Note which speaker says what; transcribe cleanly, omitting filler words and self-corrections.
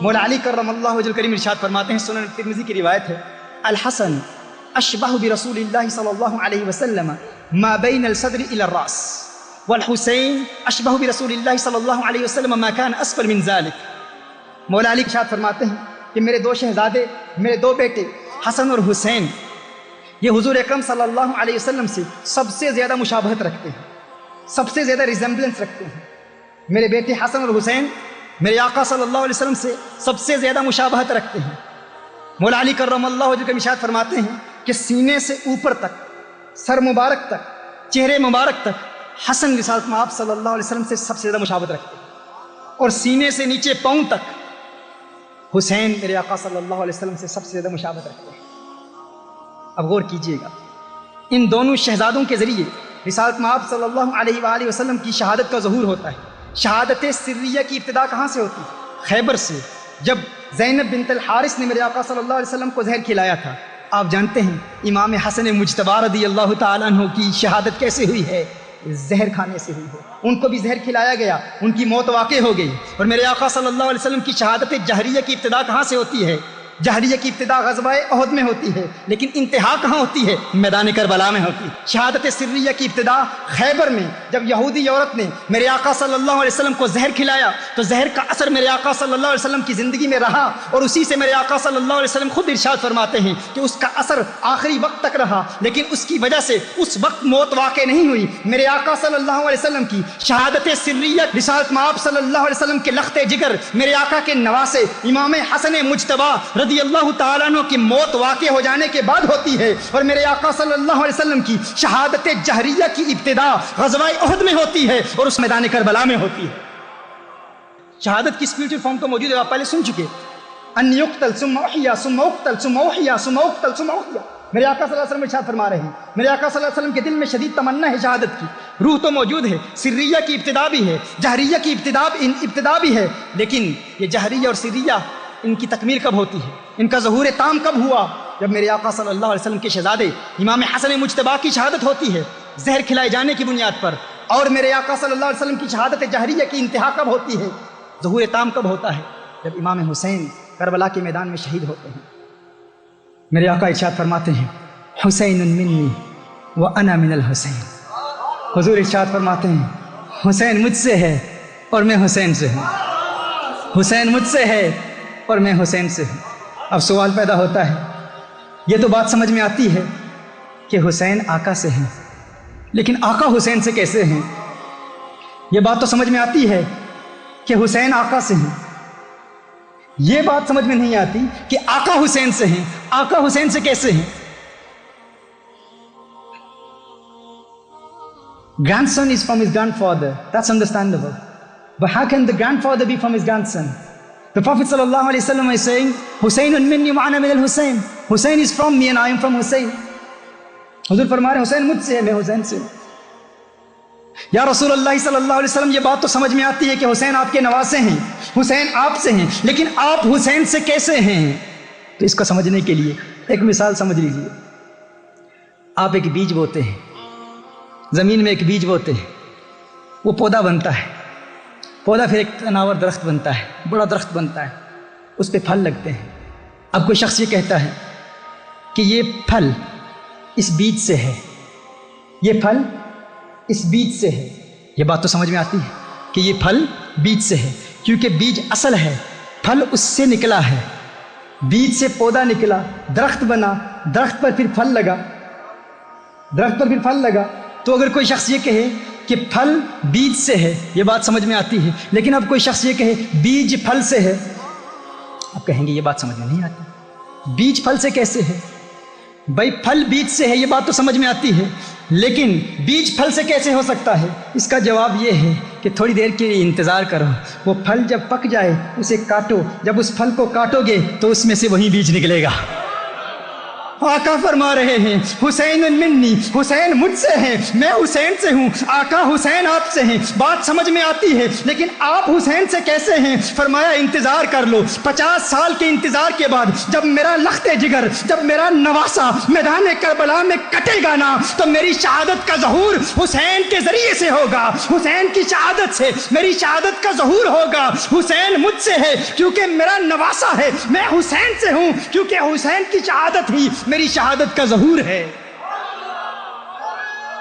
Speaker 1: مولا علی کرم اللہ وجہ کریم ارشاد فرماتے ہیں، سنن ترمذی کی روایت ہے، الحسن اشبہ برسول اللہ صلی اللہ علیہ وسلم ما بین الصدر الى الراس والحسین اشبہ برسول اللہ صلی اللہ علیہ وسلم ما کان اسفل من ذلك۔ مولا علی ارشاد فرماتے ہیں کہ میرے دو شہزادے، میرے دو بیٹے حسن اور حسین، یہ حضور اکرم صلی اللہ علیہ وسلم سے سب سے زیادہ مشابہت رکھتے ہیں، سب سے زیادہ ریزمبلنس رکھتے ہیں۔ میرے بیٹے حسن اور حسین میرے آقا صلی اللہ علیہ وسلم سے سب سے زیادہ مشابہت رکھتے ہیں۔ مولا علی کرم اللہ وجہ کا ارشاد فرماتے ہیں کہ سینے سے اوپر تک، سر مبارک تک، چہرے مبارک تک حسن رسالت میں آپ صلی اللہ علیہ وسلم سے سب سے زیادہ مشابہت رکھتے ہیں، اور سینے سے نیچے پاؤں تک حسین میرے آقا صلی اللہ علیہ وسلم سے سب سے زیادہ مشابہت رکھتے ہیں۔ اب غور کیجئے گا، ان دونوں شہزادوں کے ذریعے رسالت میں آپ صلی اللہ علیہ وآلہ وسلم کی شہادت کا ظہور ہوتا ہے۔ شہادت سریہ کی ابتدا کہاں سے ہوتی ہے؟ خیبر سے، جب زینب بنت الحارث نے میرے آقا صلی اللہ علیہ وسلم کو زہر کھلایا تھا۔ آپ جانتے ہیں امام حسن مجتبی رضی اللہ تعالیٰ عنہ کی شہادت کیسے ہوئی ہے؟ زہر کھانے سے ہوئی ہے، ان کو بھی زہر کھلایا گیا، ان کی موت واقع ہو گئی۔ اور میرے آقا صلی اللہ علیہ وسلم کی شہادت جہریہ کی ابتدا کہاں سے ہوتی ہے؟ جہریہ کی ابتدا غزوہ احد میں ہوتی ہے، لیکن انتہا کہاں ہوتی ہے؟ میدان کربلا میں ہوتی ہے۔ شہادت سریہ کی ابتدا خیبر میں، جب یہودی عورت نے میرے آقا صلی اللہ علیہ وسلم کو زہر کھلایا تو زہر کا اثر میرے آقا صلی اللہ علیہ وسلم کی زندگی میں رہا، اور اسی سے میرے آقا صلی اللہ علیہ وسلم خود ارشاد فرماتے ہیں کہ اس کا اثر آخری وقت تک رہا، لیکن اس کی وجہ سے اس وقت موت واقع نہیں ہوئی۔ میرے آقا صلی اللہ علیہ وسلم کی شہادت سریہ رسالت مآب صلی اللہ علیہ وسلم کے لخت جگر، میرے آقا کے نواسے امام حسن مجتبی رضی اللہ تعالیٰ عنہ کی موت واقع ہو جانے کے بعد ہوتی ہے، اور میرے آقا صلی اللہ علیہ وسلم کی شہادت جہریہ کی ابتدا غزوہ احد میں ہوتی ہے، اور اس میدان کربلا میں ہوتی ہے۔ شہادت کی اسپریچل فارم تو موجود ہے، آپ پہلے سن چکے، ان یقتل ثم احیا ثم اقتل ثم احیا ثم اقتل ثم احیا۔ میرے آقا صلی اللہ علیہ وسلم ارشاد فرما رہے ہیں، میرے آقا صلی اللہ علیہ وسلم کے دل میں شدید تمنا ہے شہادت کی، روح تو موجود ہے، سریہ کی ابتدا بھی ہے، جہریہ کی ابتدا بھی ہے، لیکن یہ جہریہ اور سریہ ان کی تکمیل کب ہوتی ہے؟ ان کا ظہور تام کب ہوا؟ جب میرے آقا صلی اللہ علیہ وسلم کے شہزادے امام حسن مجتبی کی شہادت ہوتی ہے زہر کھلائے جانے کی بنیاد پر، اور میرے آقا صلی اللہ علیہ وسلم کی شہادت جہریہ کی انتہا کب ہوتی ہے، ظہور تام کب ہوتا ہے؟ جب امام حسین کربلا کے میدان میں شہید ہوتے ہیں۔ میرے آقا ارشاد فرماتے ہیں، حسین منی وانا من الحسین۔ حضور ارشاد فرماتے ہیں، حسین مجھ سے ہے اور میں حسین سے ہوں، حسین مجھ سے ہے اور میں حسین سے ہوں۔ اب سوال پیدا ہوتا ہے، یہ تو بات سمجھ میں آتی ہے کہ حسین آقا سے ہیں، لیکن آقا حسین سے کیسے ہیں؟ یہ بات تو سمجھ میں آتی ہے کہ حسین آقا سے ہیں، یہ بات سمجھ میں نہیں آتی کہ آقا حسین سے ہیں، آقا حسین سے کیسے ہیں؟ Grandson is from his grandfather, that's understandable. But how can the grandfather be from his grandson? The Prophet sallallahu alaihi wasallam is saying, Husaynun minni wa ana min al-Husayn. Hussein is from me and I am from Hussein. حضور فرما رہے ہیں حسین مجھ سے ہے، میں حسین سے ہوں۔ یا رسول اللہ صلی اللہ علیہ وسلم، یہ بات تو سمجھ میں آتی ہے کہ حسین آپ کے نواسے ہیں، حسین آپ سے ہیں، لیکن آپ حسین سے کیسے ہیں؟ تو اس کو سمجھنے کے لیے ایک مثال سمجھ لیجیے۔ آپ ایک بیج بوتے ہیں، زمین میں ایک بیج بوتے ہیں، وہ پودا بنتا ہے، پودا پھر ایک تناور درخت بنتا ہے، بڑا درخت بنتا ہے، اس پہ پھل لگتے ہیں۔ اب کوئی شخص یہ کہتا ہے کہ یہ پھل اس بیج سے ہے، یہ پھل اس بیج سے ہے، یہ بات تو سمجھ میں آتی ہے کہ یہ پھل بیج سے ہے، کیونکہ بیج اصل ہے، پھل اس سے نکلا ہے، بیج سے پودا نکلا، درخت بنا، درخت پر پھر پھل لگا، درخت پر پھر پھل لگا۔ تو اگر کوئی شخص یہ کہے کہ پھل بیج سے ہے، یہ بات سمجھ میں آتی ہے، لیکن اب کوئی شخص یہ کہے بیج پھل سے ہے، آپ کہیں گے یہ بات سمجھ میں نہیں آتی، بیج پھل سے کیسے ہے؟ بھائی پھل بیج سے ہے، یہ بات تو سمجھ میں آتی ہے، لیکن بیج پھل سے کیسے ہو سکتا ہے؟ اس کا جواب یہ ہے کہ تھوڑی دیر کے لیے انتظار کرو، وہ پھل جب پک جائے اسے کاٹو، جب اس پھل کو کاٹو گے تو اس میں سے وہی بیج نکلے گا۔ آقا فرما رہے ہیں حسین منی، حسین مجھ سے ہیں، میں حسین سے ہوں، آقا حسین آپ سے ہیں۔ بات سمجھ میں آتی ہے، لیکن آپ حسین سے کیسے ہیں؟ فرمایا انتظار کر لو، 50 سال کے انتظار کے بعد جب میرا لخت جگر، جب میرا نواسا میدان کربلا میں کٹے گا نا، تو میری شہادت کا ظہور حسین کے ذریعے سے ہوگا، حسین کی شہادت سے میری شہادت کا ظہور ہوگا۔ حسین مجھ سے ہے کیونکہ میرا نواسا ہے، میں حسین سے ہوں کیونکہ حسین کی شہادت ہی میری شہادت کا ظہور ہے۔